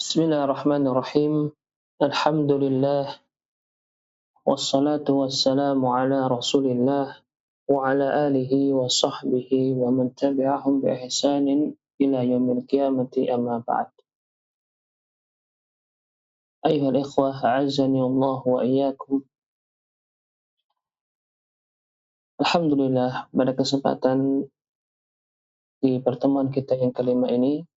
Bismillahirrahmanirrahim. Alhamdulillah wassalatu wassalamu ala Rasulillah wa ala alihi wa sahbihi wa man tabi'ahum bi ihsanin ila yaumil qiyamati amma ba'd. Ayuhal ikhwah, a'azzani Allah wa iyyakum. Alhamdulillah, pada kesempatan di pertemuan kita yang kelima ini,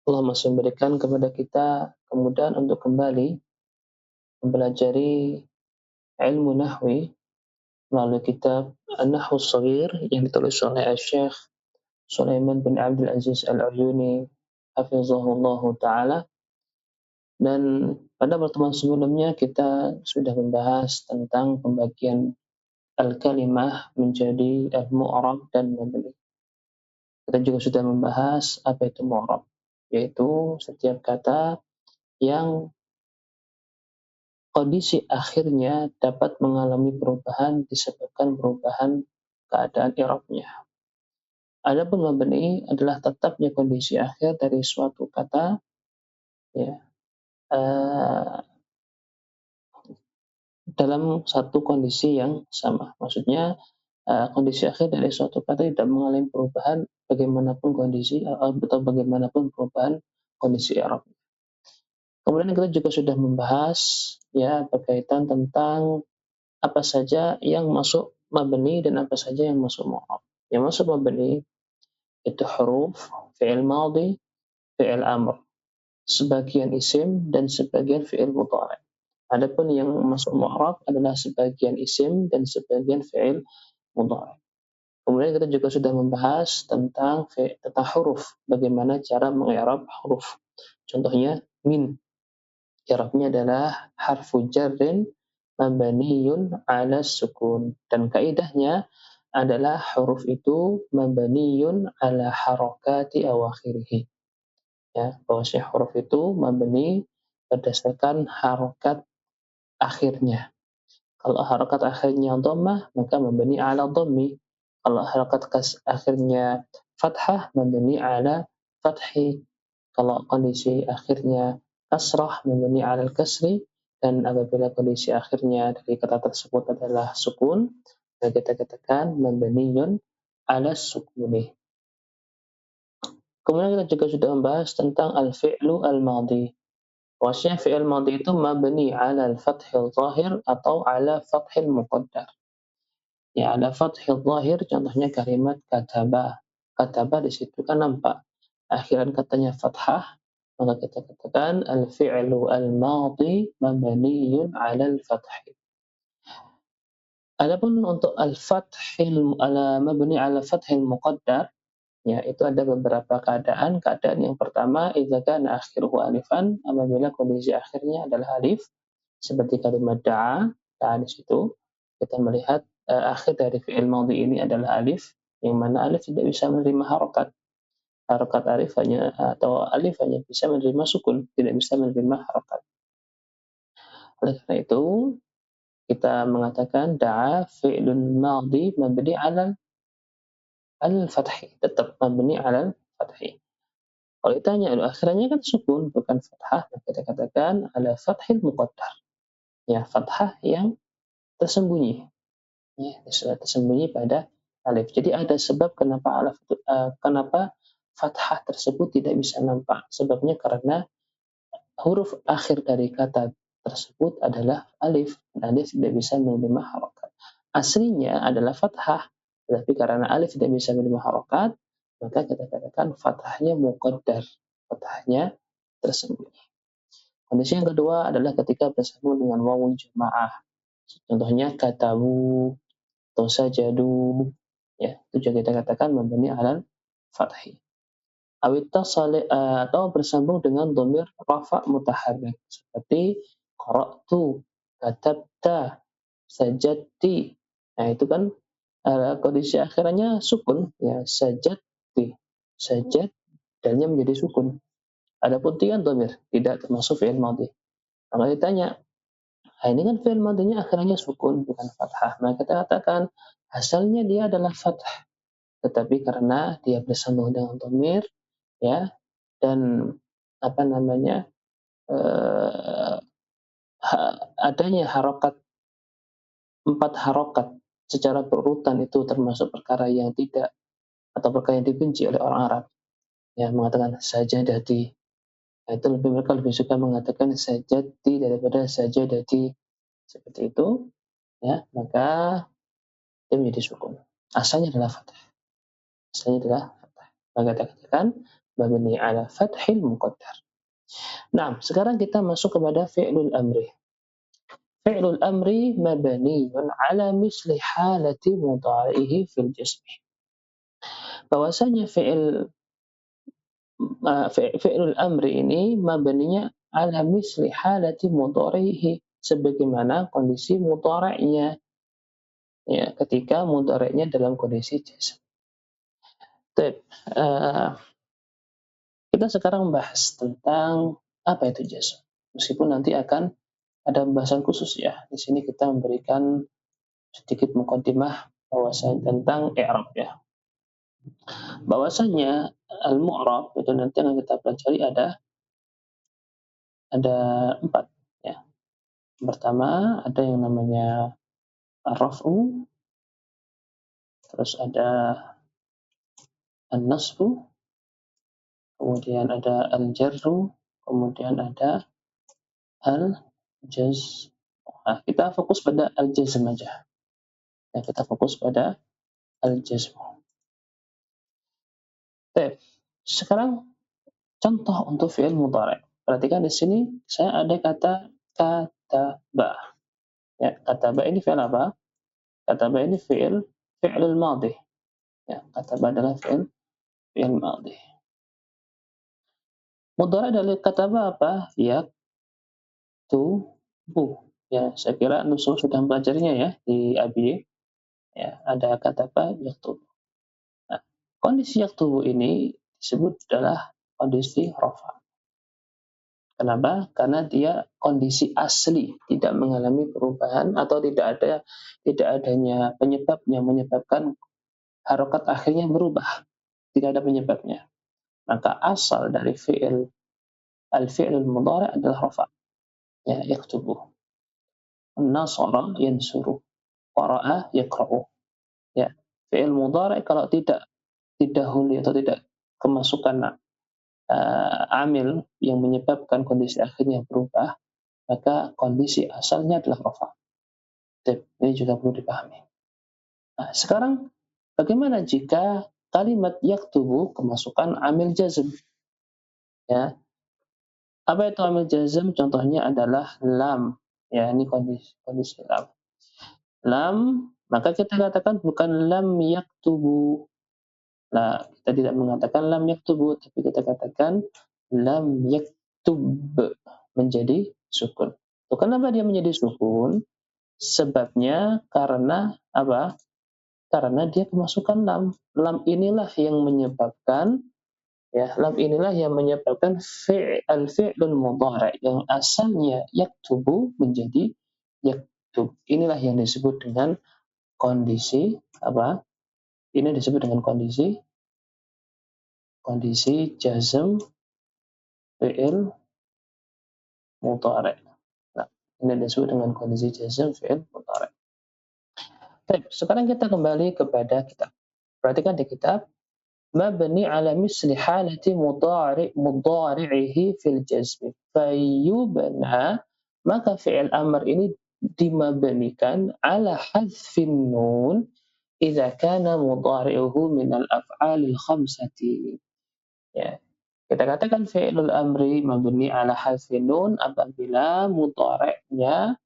Allah masih memberikan kepada kita kemudahan untuk kembali mempelajari ilmu nahwi melalui kitab An-Nahwu Shaghir yang ditulis oleh Syekh Sulaiman bin Abdul Aziz Al-Aryuni hafizahullah ta'ala. Dan pada pertemuan sebelumnya kita sudah membahas tentang pembagian al-kalimah menjadi al-mu'rab dan mabni. Kita juga sudah membahas apa itu mu'rab, yaitu setiap kata yang kondisi akhirnya dapat mengalami perubahan disebabkan perubahan keadaan i'rabnya. Adapun mabni adalah tetapnya kondisi akhir dari suatu kata, ya, dalam satu kondisi yang sama. Maksudnya kondisi akhir dari suatu kata tidak mengalami perubahan bagaimanapun kondisi atau bagaimanapun perubahan kondisi i'rab. Kemudian kita juga sudah membahas ya berkaitan tentang apa saja yang masuk mabni dan apa saja yang masuk mu'rab. Yang masuk mabni itu huruf, fi'il madhi, fi'il amr, sebagian isim dan sebagian fi'il mudhari'. Adapun yang masuk mu'rab adalah sebagian isim dan sebagian fi'il mudhari'. Kemudian kita juga sudah membahas tentang huruf, bagaimana cara mengi'rab huruf. Contohnya min, i'rabnya adalah harfu jarrin mabniyun 'ala sukun, dan kaidahnya adalah huruf itu mabniyun 'ala harakati awakhirih. Ya, bahwasanya huruf itu mabni berdasarkan harokat akhirnya. Kalau harokat akhirnya dhammah, maka mabni 'ala dhammi. Kalau harokat akhirnya fathah, mabni 'ala fathi. Kalau kondisi akhirnya kasrah, mabni 'ala al-kasri. Dan apabila kondisi akhirnya dari kata tersebut adalah sukun, maka kita katakan mabniyun 'ala sukuni. Kemudian kita juga sudah membahas tentang al-fi'lu al-madhi. Bahwasanya fi'il madhi itu mabni 'ala al-fathil zahir atau 'ala fathil muqaddar. Ya, ada fathil zahir, contohnya kalimat kataba. Kataba di situ kan nampak akhiran katanya fathah, maka kita katakan al-fi'lu al-madhi mabniyun 'ala al-fathi. Adapun untuk mabni 'ala fathil muqaddar, ya, itu ada beberapa keadaan. Keadaan yang pertama, idza kana akhiruhu alifan, apabila kondisi akhirnya adalah alif, seperti kalimat da'a. Da'a di situ kita melihat akhir dari fi'il madhi ini adalah alif, yang mana alif tidak bisa menerima harokat. Harokat alif alif hanya bisa menerima sukun, tidak bisa menerima harokat. Oleh karena itu, kita mengatakan da'a fi'lun madhi mabni 'ala al-fathi, tetap mabni 'ala al-fathi. Kalau ditanya akhirnya kan sukun bukan fathah, maka kita katakan 'ala fathil muqaddar. Ya, fathah yang tersembunyi. Ya, tersembunyi pada alif. Jadi ada sebab kenapa fathah tersebut tidak bisa nampak. Sebabnya karena huruf akhir dari kata tersebut adalah alif. Alif tidak bisa menerima harokat. Aslinya adalah fathah, tetapi karena alif tidak bisa menerima harokat, maka kita katakan fathahnya muqaddar, fathahnya tersembunyi. Kondisi yang kedua adalah ketika bersambung dengan wawun jamaah. Contohnya katabu atau sajadu, ya, itu juga kita katakan mabni 'alal fathi. Atau bersambung dengan dhamir rafa' mutaharrik seperti qara'tu, katabta, sajadti. Nah, itu kan kondisi akhirnya sukun, ya, sajadti, sajad, dalnya menjadi sukun. Adapun ti kan dhamir, tidak termasuk fi'il madhi. Maka ditanya, ini kan fi'il madhinya akhirnya sukun bukan fathah. Maka kita katakan asalnya dia adalah fathah, tetapi karena dia bersambung dengan dhamir, ya, dan eee, adanya harokat 4 harokat secara berurutan itu termasuk perkara yang tidak atau perkara yang dibenci oleh orang Arab, yang mengatakan sajadati. Nah, itu mereka lebih suka mengatakan sajati daripada sajadati, seperti itu, ya, maka dia menjadi sukun. Asalnya adalah fathah, asalnya adalah fathah. Maka kita katakan mabni ala fathil muqaddar. Nah, sekarang kita masuk kepada fi'lul amri. Fi'lul amri mabniun ala misli halati mudhari'ihi fil jism. Bahwasanya fi'lul amri ini mabninya ala misli halati mudhari'ihi, sebagaimana kondisi mudhari'nya, ya, ketika mudhari'nya dalam kondisi jazm. Baik, kita sekarang membahas tentang apa itu jazm. Meskipun nanti akan ada pembahasan khusus, ya. Di sini kita memberikan sedikit muqaddimah bahwasanya tentang i'rab, ya. Bahwasanya al-mu'rab itu nanti yang kita pelajari ada 4, ya. Pertama ada yang namanya ar-raf'u, terus ada an-nasbu, kemudian ada al-jarru, kemudian ada al-jazm. Nah, kita fokus pada al-jazm aja. Ya, kita fokus pada al-jazm. Baik. Sekarang contoh untuk fi'il mudhari'. Perhatikan di sini saya ada kata kataba. Ya, kataba ini fi'il apa? Kataba ini fi'il madhi. Ya, kataba adalah fi'il madhi. Mudhari' dari kataba apa? Yaktubu. Ya, saya kira Nusul sudah mempelajarinya, ya, di ABY. Ya, ada kataba yaktubu. Nah, kondisi yaktubu ini disebut adalah kondisi rafa'. Kenapa? Karena dia kondisi asli, tidak mengalami perubahan atau tidak adanya penyebab yang menyebabkan harokat akhirnya berubah. Tidak ada penyebabnya. Maka asal dari al-fi'lul mudhari' adalah rafa'. Ya, yaktubu. Nasara yansuru. Qara'a yaqra'u. Ya. Fi'il mudhari' kalau tidak didahului atau tidak kemasukan amil yang menyebabkan kondisi akhirnya berubah, maka kondisi asalnya adalah rafa'. Ini juga perlu dipahami. Nah, sekarang bagaimana jika kalimat yaktubu kemasukan amil jazm? Ya, apa itu amil jazm? Contohnya adalah lam. Ya, ini kondisi lam. Lam, maka kita katakan bukan lam yaktubu. Nah, kita tidak mengatakan lam yaktubu, tapi kita katakan lam yaktub, menjadi sukun. Kenapa dia menjadi sukun? Sebabnya karena apa? Karena dia kemasukan lam. Lam inilah yang menyebabkan, ya, lam inilah yang menyebabkan al-fi'lul mudhari' yang asalnya yaktubu menjadi yaktub. Inilah yang disebut dengan kondisi apa? Ini disebut dengan kondisi jazm fi'il mudhari'. Nah, ini disebut dengan kondisi jazm fi'il mudhari'. Baik, sekarang kita kembali kepada kitab. Perhatikan di kitab, mabni ala misli halati mudhari'ihi fil jazm. Fayubna, maka fi'il amr ini dimabnikan ala hadfin nun idza kana mudhari'uhu min al-af'alil khamsati. Ya. Kita katakan fi'ilul amri mabni ala hadfin nun apabila mudhari'nya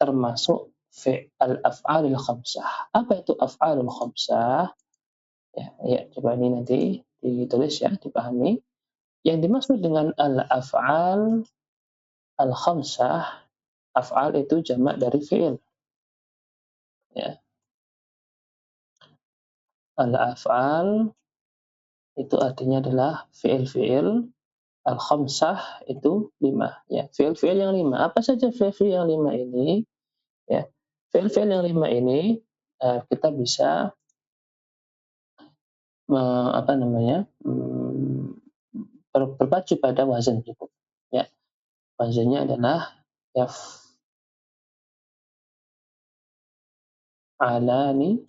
termasuk al-af'alil khamsah. Apa itu af'alul khamsah? Ya, coba ini nanti ditulis, ya, dipahami. Yang dimaksud dengan al-af'al al-khamsah, af'al itu jamak dari fi'il. Ya. Al-af'al itu artinya adalah fi'il-fi'il, al-khamsah itu 5. Ya, fi'il-fi'il yang 5. Apa saja fi'il-fi'il yang 5 ini? Ya. Fi'il-fi'il yang 5 ini kita bisa berpacu pada wazan cukup. Ya. Wazannya adalah yaf'alani,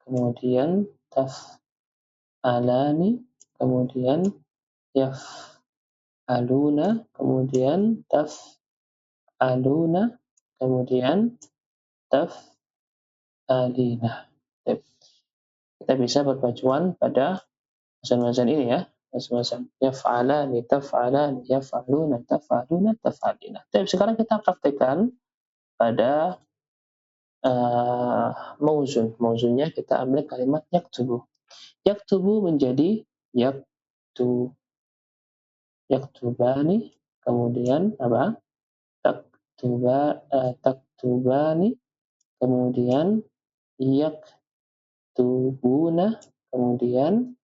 kemudian taf'alani, kemudian yaf'aluna, kemudian taf'aluna, kemudian taf'alina. Kita bisa berpacuan pada wazan-wazan ini ya. Wazan-wazan yaf'alani, taf'alani, yaf'aluna, taf'aluna, taf'alina. Tapi sekarang kita praktekkan pada mauzun. Mauzunnya kita ambil kalimat yaktubu. Yaktubu menjadi yaktu, yaktubani, kemudian apa? Taktubani, kemudian yaktubuna, kemudian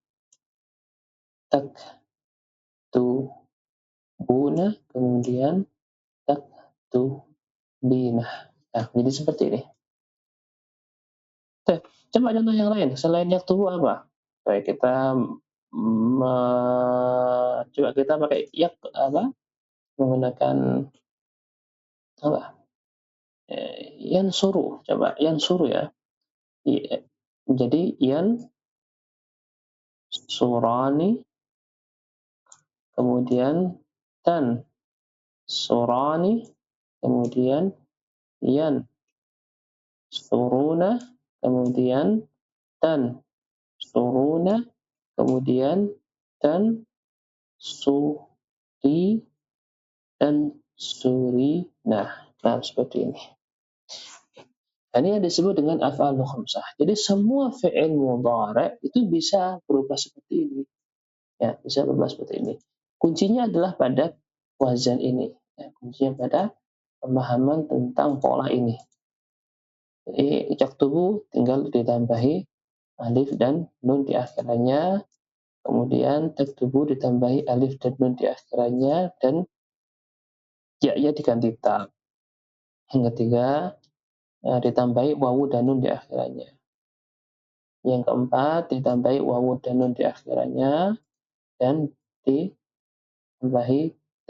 taktubuna, kemudian taktubina. Nah, jadi seperti ini. Coba contoh yang lain selain yaktubu apa? Baik, kita coba kita pakai menggunakan apa? Yansuru, coba yansuru ya. Jadi surani, kemudian tan surani, kemudian suruna, kemudian tan suruna, kemudian tan suri, dan surina. Nah, seperti ini. Ini yang disebut dengan af'alul khamsah. Jadi semua fi'il mudhari' itu bisa berubah seperti ini. Ya, bisa berubah seperti ini. Kuncinya adalah pada wazan ini. Ya, kuncinya pada pemahaman tentang pola ini. Jadi yaktubu tinggal ditambahi alif dan nun di akhirnya, kemudian taktubu ditambahi alif dan nun di akhirnya, dan ya diganti ta. Yang ketiga ditambahi wawu dan nun di akhirnya. Yang keempat ditambahi wawu dan nun di akhirnya, dan ditambahi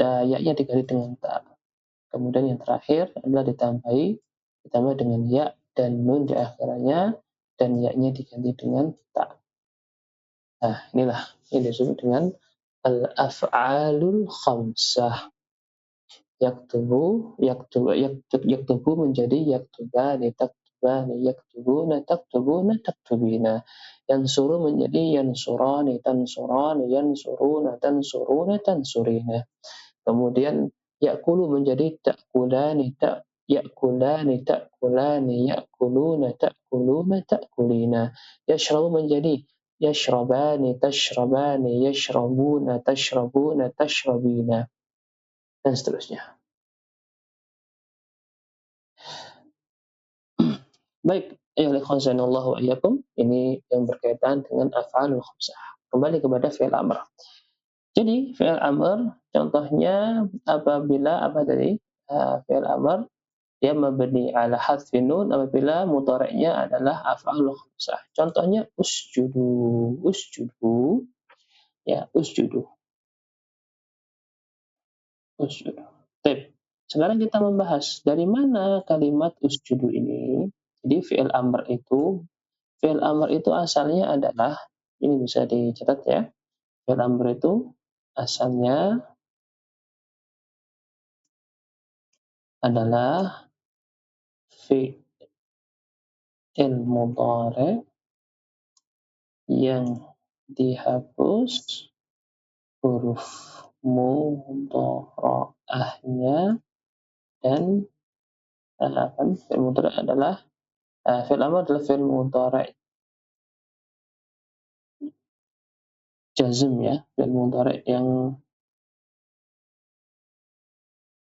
ya-nya diganti dengan ta. Kemudian yang terakhir adalah ditambah dengan ya dan nun di akhirnya, dan ya-nya diganti dengan ta. Nah, inilah yang disebut dengan al-af'alul khamsah. Yaktubu menjadi yaktubani, yaktubuna, taktubina. Yansuru menjadi yansurani, yansuruna, tansurina. Kemudian yakulu menjadi takulani, yakuluna, takulina. Yashrabu menjadi yashrabani, yashrabuna, tashrabina, dan seterusnya. Baik, ya khazanallahu wa iyyakum, ini yang berkaitan dengan af'alul khamsah. Kembali kepada fi'il amr. Jadi fi'il amr contohnya apabila fi'il amr dia mabni ala hadfi nun apabila mudhari'nya adalah af'alul khamsah. Contohnya usjudu, ya usjudu. Baik. Sekarang kita membahas dari mana kalimat usjudu ini. Jadi fi'il amr itu asalnya adalah, ini bisa dicatat ya. Fi'il amr itu asalnya adalah fi'il mudhari' yang dihapus huruf mudhara'ahnya, dan fi'il mudhari' adalah fi'il amr adalah fi'il mudhari' jazm ya, fi'il mudhari' yang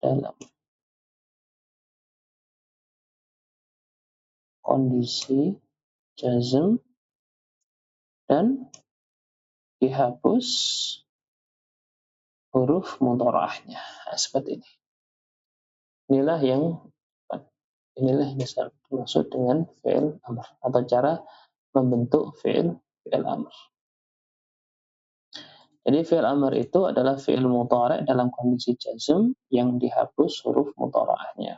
dalam kondisi jazm dan dihapus huruf mudhara'ahnya. Nah, seperti ini. Inilah yang dimaksud dengan fi'il amr atau cara membentuk fi'il amr. Jadi fi'il amr itu adalah fi'il mudhari' dalam kondisi jazm yang dihapus huruf mudhari'ahnya.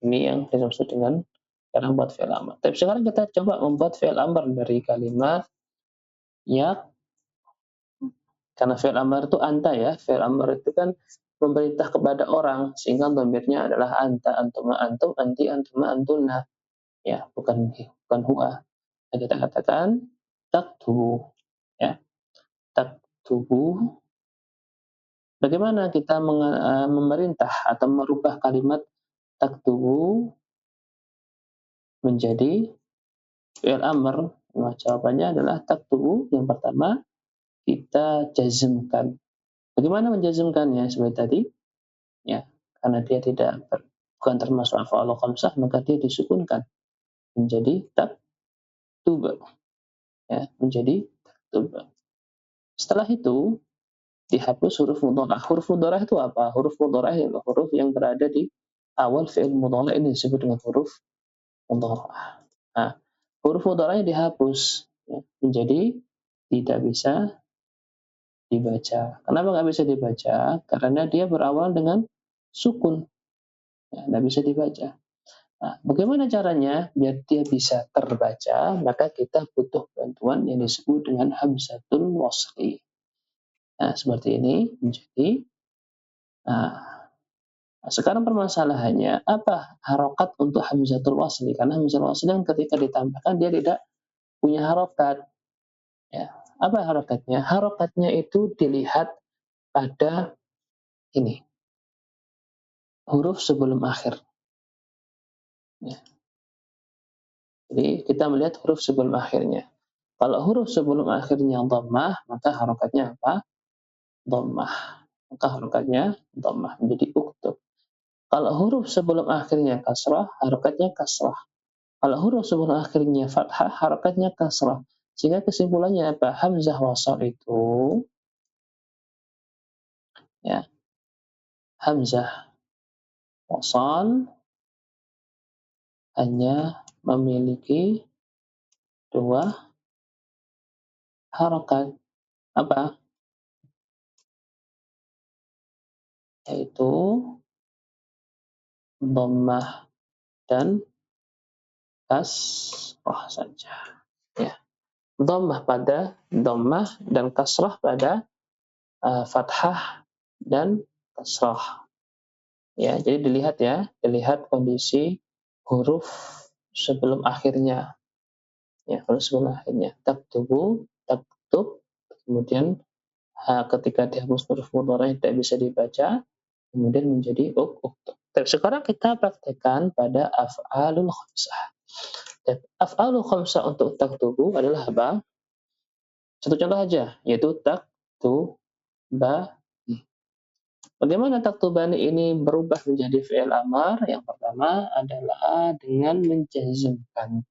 Ini yang dimaksud dengan cara membuat fi'il amr. Tapi sekarang kita coba membuat fi'il amr dari kalimat ya, karena fi'il amr itu anta ya. Fi'il amr itu kan memerintah kepada orang, sehingga dhamirnya adalah anta, antuma, antum, anti, antuma, antunna. Ya, bukan huwa. Nah, kita katakan taktubu, ya. Taktubu. Bagaimana kita memerintah atau merubah kalimat taktubu menjadi fi'il amr? Nah, jawabannya adalah taktubu. Yang pertama, kita jazmkan. Bagaimana menjazmkannya? Seperti tadi, ya, karena dia bukan termasuk af'alul khamsah, maka dia disukunkan menjadi taktuba, ya, menjadi taktuba. Setelah itu dihapus huruf mudhari'. Huruf mudhari' itu apa? Huruf mudhari' adalah huruf yang berada di awal fi'il mudhari' ini disebut dengan huruf mudhari'. Nah, huruf mudhari' dihapus, ya, menjadi tidak bisa dibaca. Kenapa nggak bisa dibaca? Karena dia berawal dengan sukun, ya, nggak bisa dibaca. Nah, bagaimana caranya biar dia bisa terbaca? Maka kita butuh bantuan yang disebut dengan hamzatul wasli. Nah, seperti ini menjadi. Nah, sekarang permasalahannya apa harokat untuk hamzatul wasli? Karena hamzatul wasli yang ketika ditambahkan dia tidak punya harokat. Ya. Apa harokatnya? Harokatnya itu dilihat pada ini, huruf sebelum akhir. Ya. Jadi kita melihat huruf sebelum akhirnya. Kalau huruf sebelum akhirnya dhammah, maka harokatnya apa? Dhammah. Maka harokatnya dhammah menjadi uktub. Kalau huruf sebelum akhirnya kasrah, harokatnya kasrah. Kalau huruf sebelum akhirnya fathah, harokatnya kasrah. Sehingga kesimpulannya apa? Hamzah wasal itu, ya, hamzah wasal hanya memiliki dua harokat. Apa? Yaitu dhammah dan kasrah saja. Ya. Dhammah dan kasrah pada fathah dan kasrah. Ya, jadi dilihat kondisi huruf sebelum akhirnya. Ya, huruf sebelum akhirnya. Taktubu, taktub, kemudian ketika dihapus huruf mudhari' tidak bisa dibaca, kemudian menjadi uktub. Tapi sekarang kita praktekkan pada af'alul khamsah. Af'alul khamsah untuk taktubu adalah apa? Satu contoh aja, yaitu taktubani. Bagaimana taktubani ini berubah menjadi fi'il amar? Yang pertama adalah dengan menjazmkan.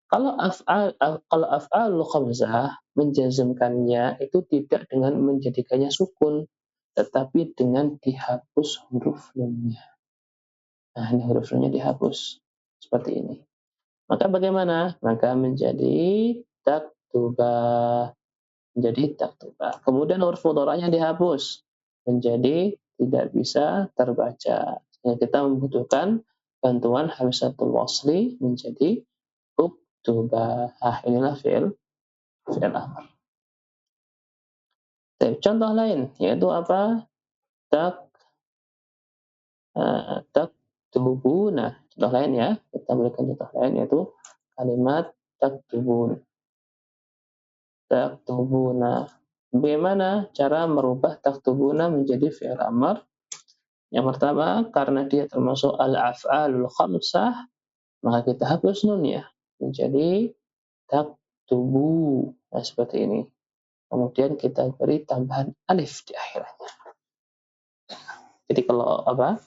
Kalau af'alul khamsah menjazmkannya itu tidak dengan menjadikannya sukun, tetapi dengan dihapus huruf nunnya. Nah, ini huruf nunnya dihapus seperti ini. Maka bagaimana? Maka menjadi taktuba. Menjadi taktuba. Kemudian huruf mudhari'nya dihapus menjadi tidak bisa terbaca. Sehingga kita membutuhkan bantuan hamzatul wasli menjadi uktuba. Inilah fi'il amr. Contoh lain yaitu apa? Taktubuna. Contoh lain ya. Kita berikan contoh lain yaitu kalimat taktubun. Taktubuna. Bagaimana cara merubah taktubuna menjadi fi'il amr? Yang pertama, karena dia termasuk al-af'alul khamsah, maka kita hapus nunnya menjadi taktubu. Nah, seperti ini. Kemudian kita beri tambahan alif di akhirnya. Jadi kalau apa?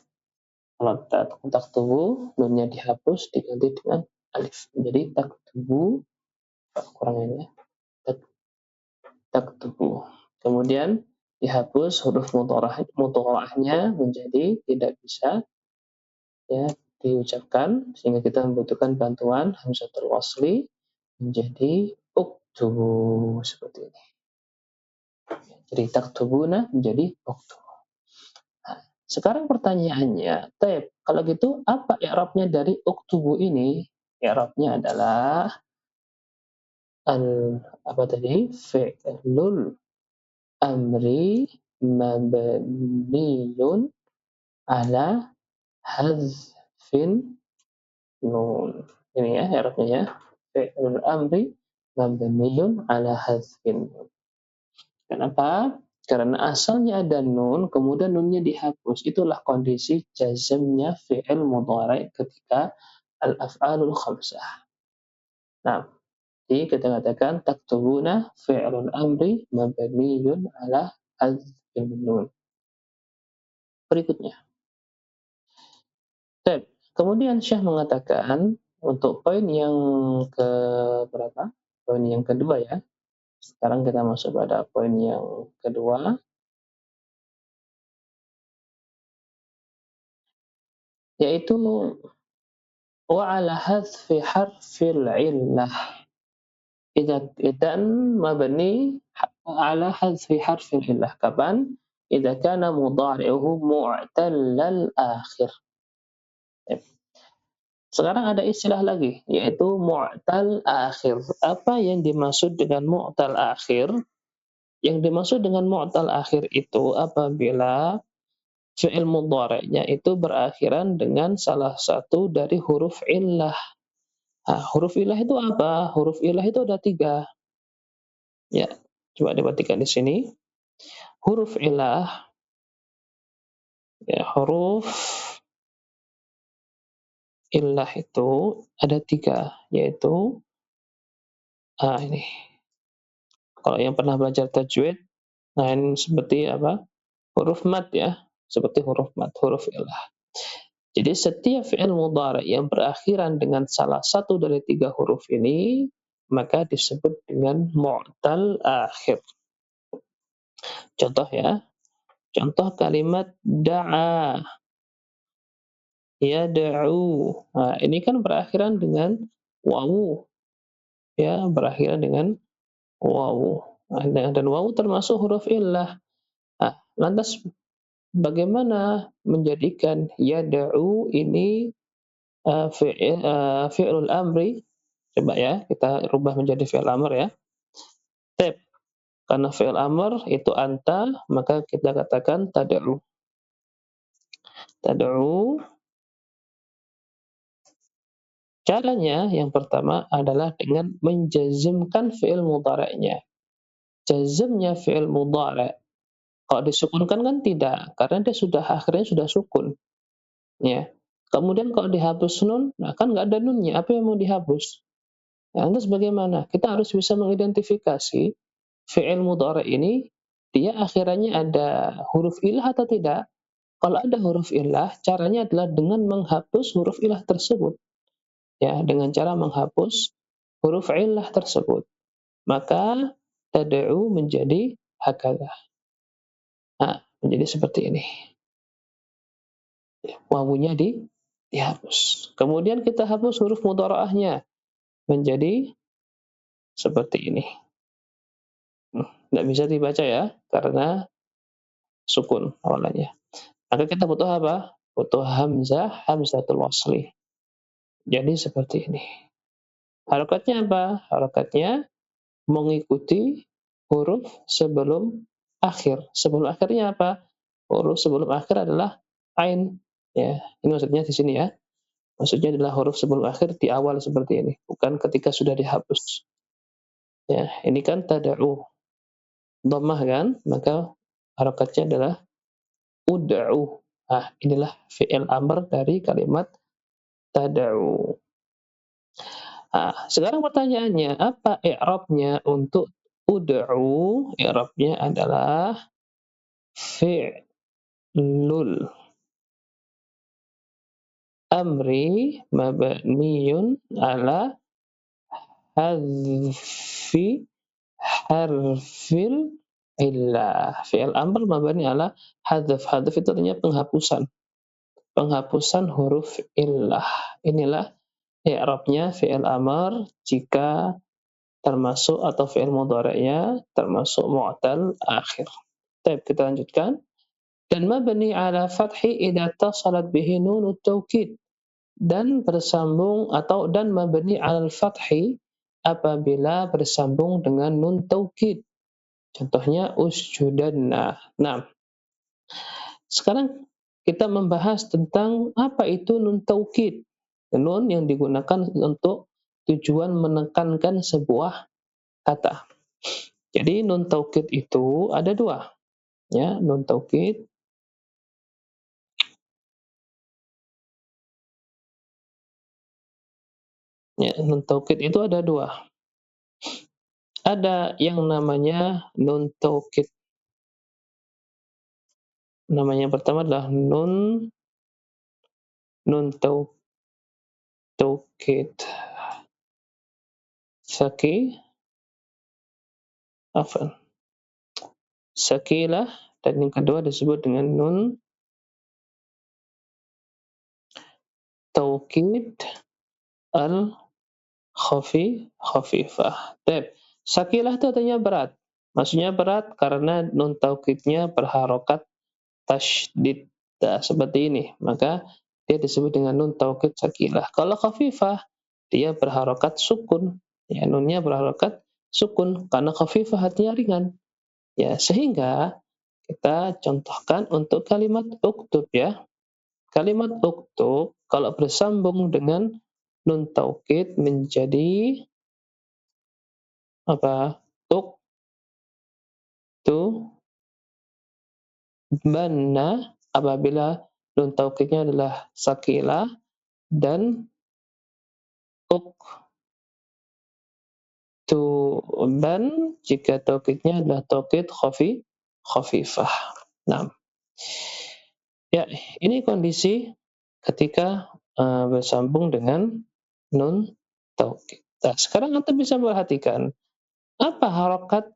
Kalau taktubu, nunnya dihapus diganti dengan alif menjadi taktubu. Kurang ini ya. Taktubu. Kemudian dihapus huruf mudhara'ahnya menjadi tidak bisa ya diucapkan, sehingga kita membutuhkan bantuan hamzatul wasli menjadi uktubu seperti ini. Jadi taktubuna menjadi uktubu. Nah, sekarang pertanyaannya, kalau gitu apa i'rabnya dari uktubu ini? I'rabnya adalah al apa tadi? Fi'lul amri mabniyun ala hadzfin nun. Ini ya i'rabnya ya. Fi'lul amri mabniyun ala hadzfin nun. Kenapa? Karena asalnya ada nun, kemudian nunnya dihapus. Itulah kondisi jazmnya fi'il mudhari' ketika al-af'alul khamsah. Nah, jadi kita katakan taktubuna fi'lul amri mabniyun ala hadzfin nun. Berikutnya. Baik. Kemudian Syekh mengatakan untuk poin yang ke berapa? Poin yang kedua ya. Sekarang kita masuk pada poin yang kedua, yaitu wa ala hadzfi harfil illah. Idzan mabni ala hadzfi harfil illah. Kapan? Idza kana mudhari'uhu mu'tallal akhir. Sekarang ada istilah lagi, yaitu mu'tal akhir. Apa yang dimaksud dengan mu'tal akhir? Yang dimaksud dengan mu'tal akhir itu apabila fi'il mudhari'nya itu berakhiran dengan salah satu dari huruf illah. Nah, huruf illah itu apa? Huruf illah itu ada 3. Ya, coba diperhatikan di sini. Huruf illah, ya, huruf illah itu ada 3, yaitu ini. Kalau yang pernah belajar tajwid, nah ini seperti apa? Huruf mad ya, seperti huruf mad, huruf illah. Jadi setiap fi'il mudhari' yang berakhiran dengan salah satu dari 3 huruf ini, maka disebut dengan mu'tal akhir. Contoh ya, contoh kalimat da'a, yad'u. Nah, ini kan berakhiran dengan wawu, ya, berakhiran dengan wawu. Nah, dan wawu termasuk huruf illah. Nah, lantas bagaimana menjadikan yad'u ini fi'lul amri? Coba ya, kita rubah menjadi fi'il amr ya. Tep, karena fi'il amr itu anta, maka kita katakan tad'u. Tad'u. Caranya yang pertama adalah dengan menjazmkan fi'il mudhari'nya. Jazmnya fi'il mudhari'. Kalau disukunkan kan tidak, karena dia sudah akhirnya sudah sukun. Ya. Kemudian kalau dihapus nun, nah kan nggak ada nunnya, apa yang mau dihapus? Ya, lantas bagaimana? Kita harus bisa mengidentifikasi fi'il mudhari' ini, dia akhirannya ada huruf ilah atau tidak. Kalau ada huruf ilah, caranya adalah dengan menghapus huruf ilah tersebut. Ya, dengan cara menghapus huruf ilah tersebut. Maka tad'u menjadi hakadha. Nah, menjadi seperti ini. Wawunya dihapus. Kemudian kita hapus huruf mudhara'ahnya menjadi seperti ini. Nggak bisa dibaca ya, karena sukun awalnya. Maka kita butuh apa? Butuh hamzah, hamzatul wasli. Jadi seperti ini. Harokatnya apa? Harokatnya mengikuti huruf sebelum akhir. Sebelum akhirnya apa? Huruf sebelum akhir adalah ain. Ya, ini maksudnya di sini ya. Maksudnya adalah huruf sebelum akhir di awal seperti ini, bukan ketika sudah dihapus. Ya, ini kan tada'u. Dhammah kan? Maka harokatnya adalah ud'u. Nah, inilah fi'il amr dari kalimat tada'u. Nah, sekarang pertanyaannya, apa i'rabnya untuk ud'u? I'rabnya adalah fi'lul amri mabniyun ala hadfi harfil illah. Fi'il amr mabni ala hadf. Hadf itu artinya penghapusan. Penghapusan huruf illah. Inilah i'rabnya fi'il amr jika termasuk atau fi'il mudhari'nya termasuk mu'tal akhir. Baik, kita lanjutkan. Dan mabni ala fathi idza tasalat bihi nunut taukid, dan bersambung atau dan mabni al fathi apabila bersambung dengan nun taukid. Contohnya usjudanna. Nah, sekarang kita membahas tentang apa itu nun taukid. Nun yang digunakan untuk tujuan menekankan sebuah kata. Jadi nun taukid itu ada dua, ya, nun taukid. Ya, nun taukid itu ada dua. Ada yang namanya nun taukid. Namanya yang pertama adalah nun taukid saki, afan, sakilah, dan yang kedua disebut dengan nun taukid al khafifah. Baik. Sakilah itu artinya berat. Maksudnya berat karena nun taukidnya berharokat tasydid. Nah, seperti ini. Maka dia disebut dengan nun taukid sakilah. Kalau khafifah, dia berharokat sukun. Ya, nunnya berharokat sukun karena khafifah artinya ringan. Ya, sehingga kita contohkan untuk kalimat uktub, ya. Kalimat uktub kalau bersambung dengan nun taukid menjadi apa? Tu banna apabila nun taukidnya adalah sakilah, dan uktuban jika taukidnya adalah taukid khafifah. Nah, ya, ini kondisi ketika bersambung dengan nun taukid. Nah, sekarang Anda bisa perhatikan apa harokat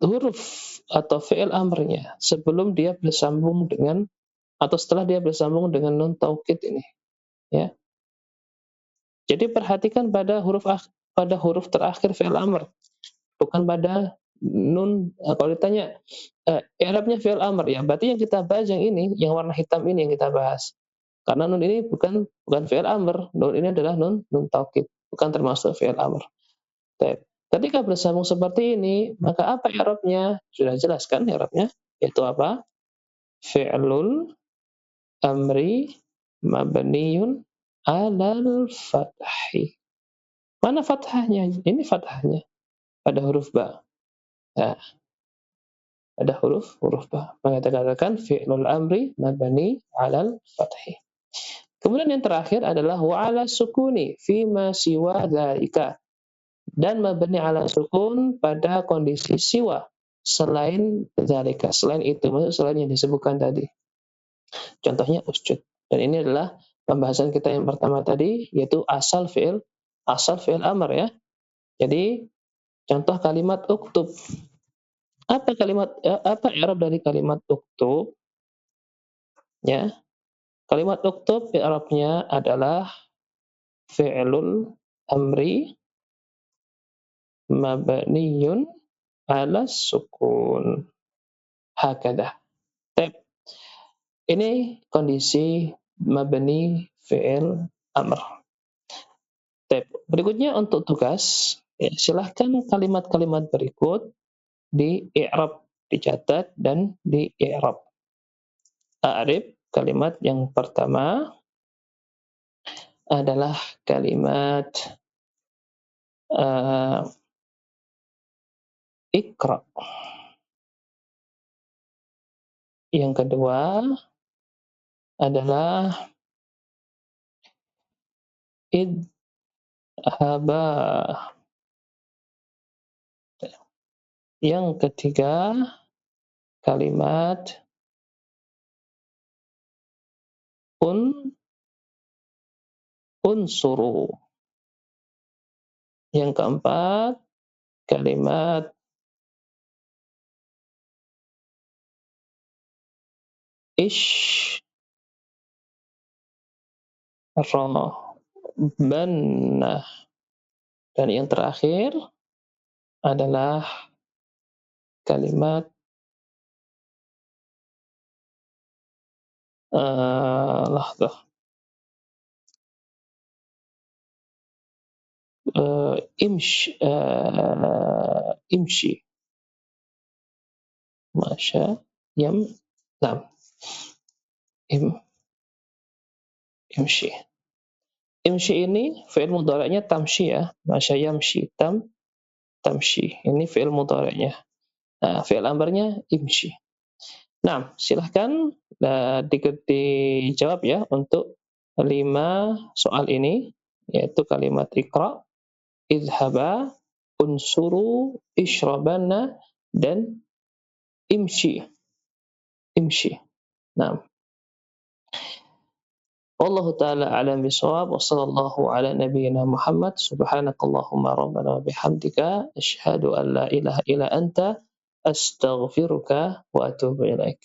huruf atau fi'il amrnya sebelum dia bersambung dengan atau setelah dia bersambung dengan nun taukid ini, ya. Jadi perhatikan pada huruf terakhir fi'il amr, bukan pada nun. Kalau ditanya i'rabnya fi'il amr, ya berarti yang kita bahas yang ini, yang warna hitam ini yang kita bahas. Karena nun ini bukan fi'il amr, nun ini adalah nun taukid, bukan termasuk fi'il amr. Baik. Ketika bersambung seperti ini, maka apa i'rabnya? Sudah jelas kan i'rabnya? Yaitu apa? Fi'lul amri mabniyun 'alal fathi. Mana fathahnya? Ini fathahnya pada huruf ba. Nah, ada huruf ba. Maka kita katakan fi'lul amri mabni 'alal fathi. Kemudian yang terakhir adalah wa 'ala sukuni fi ma siwa dzalika, dan mabni 'ala sukun pada kondisi siwa, selain dzalika, selain itu, maksud selain yang disebutkan tadi. Contohnya usjud. Dan ini adalah pembahasan kita yang pertama tadi, yaitu asal fi'il amr, ya. Jadi contoh kalimat uktub. Apa i'rab dari kalimat uktub? Ya. Kalimat uktub i'rabnya adalah fi'lul amri mabniyun 'ala sukun. Hakada. Baik. Ini kondisi mabni fi'il amr. Baik. Berikutnya untuk tugas, ya, silahkan kalimat-kalimat berikut di i'rab, dicatat dan di i'rab. A'rib kalimat yang pertama adalah kalimat ikra. Yang kedua adalah idhaba. Yang ketiga kalimat unsuru. Yang keempat kalimat isyrabanna. Dan yang terakhir adalah kalimat lahzah, imshi, masya, yam, nam, im, imshi. Imshi ini fi'il mudhari'nya tamshi ya, masya yamshi, tamshi. Ini fi'il mudhari'nya. Nah, fi'il amrnya imshi. Nah, silahkan dijawab ya untuk 5 soal ini, yaitu kalimat iqra, idhaba, unsuru, ishrabanna, dan imshi. Imshi. Nah, wallahu taala a'lam bishawab wa sallallahu ala nabiyyina Muhammad subhanakallahumma rabbana wa bihamdika asyhadu an la ilaha illa anta astaghfiruka wa atubu ilaik.